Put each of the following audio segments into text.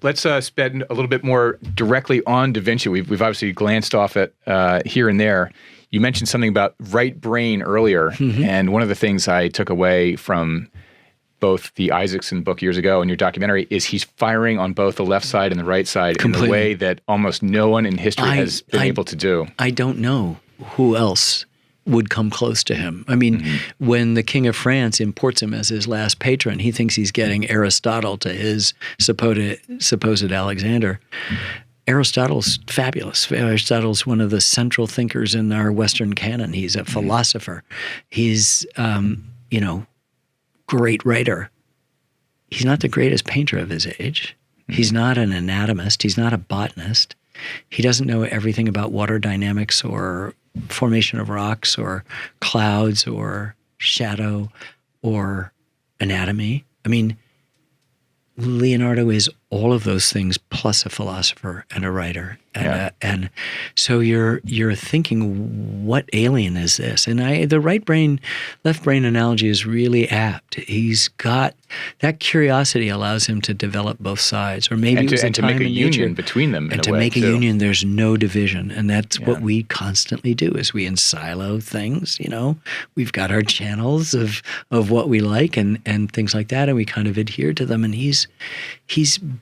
let's spend a little bit more directly on Da Vinci. We've obviously glanced off it here and there. You mentioned something about right brain earlier, and one of the things I took away from both the Isaacson book years ago and your documentary is he's firing on both the left side and the right side in a way that almost no one in history has been able to do. I don't know who else would come close to him. I mean, when the King of France imports him as his last patron, he thinks he's getting Aristotle to his supposed Alexander. Aristotle's fabulous. Aristotle's one of the central thinkers in our Western canon. He's a philosopher. He's, great writer. He's not the greatest painter of his age. He's not an anatomist. He's not a botanist. He doesn't know everything about water dynamics or formation of rocks or clouds or shadow or anatomy. I mean, Leonardo is all of those things plus a philosopher and a writer. And so you're thinking, what alien is this? And the right brain, left brain analogy is really apt. He's got that curiosity allows him to develop both sides, or maybe to make a union between them. And to make a union, there's no division, and that's what we constantly do. Is we silo things. We've got our channels of what we like and things like that, and we kind of adhere to them. And he's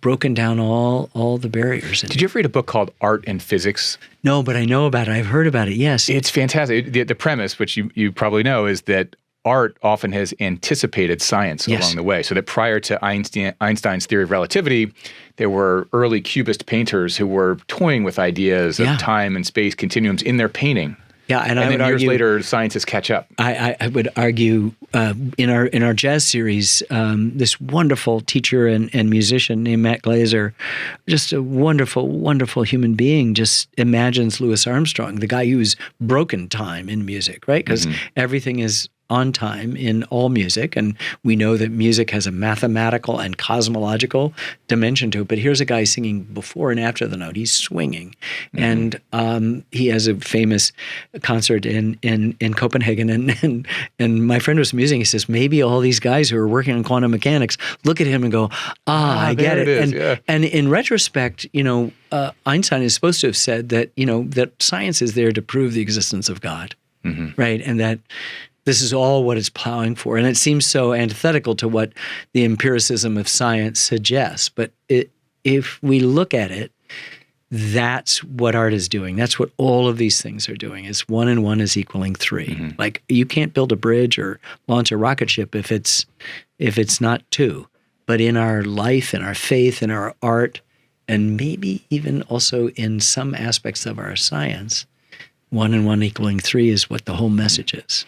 broken down all the barriers. Did you ever read a book called Art and Physics? No, but I know about it. I've heard about it, yes. It's fantastic. The premise, which you probably know, is that art often has anticipated science along the way. So that prior to Einstein's theory of relativity, there were early Cubist painters who were toying with ideas of time and space continuums in their painting. Yeah, and I would then years argue, later, scientists catch up. I would argue in our jazz series, this wonderful teacher and musician named Matt Glazer, just a wonderful, wonderful human being, just imagines Louis Armstrong, the guy who's broken time in music, right? Because everything is on time in all music, and we know that music has a mathematical and cosmological dimension to it. But here's a guy singing before and after the note. He's swinging, and he has a famous concert in Copenhagen. And my friend was musing. He says, maybe all these guys who are working on quantum mechanics look at him and go, I get it. And in retrospect, Einstein is supposed to have said that that science is there to prove the existence of God, right? And that this is all what it's plowing for. And it seems so antithetical to what the empiricism of science suggests. But if we look at it, that's what art is doing. That's what all of these things are doing. It's 1 and 1 is equaling 3. Like, you can't build a bridge or launch a rocket ship if it's not 2. But in our life, in our faith, in our art, and maybe even also in some aspects of our science, 1 and 1 equaling 3 is what the whole message is.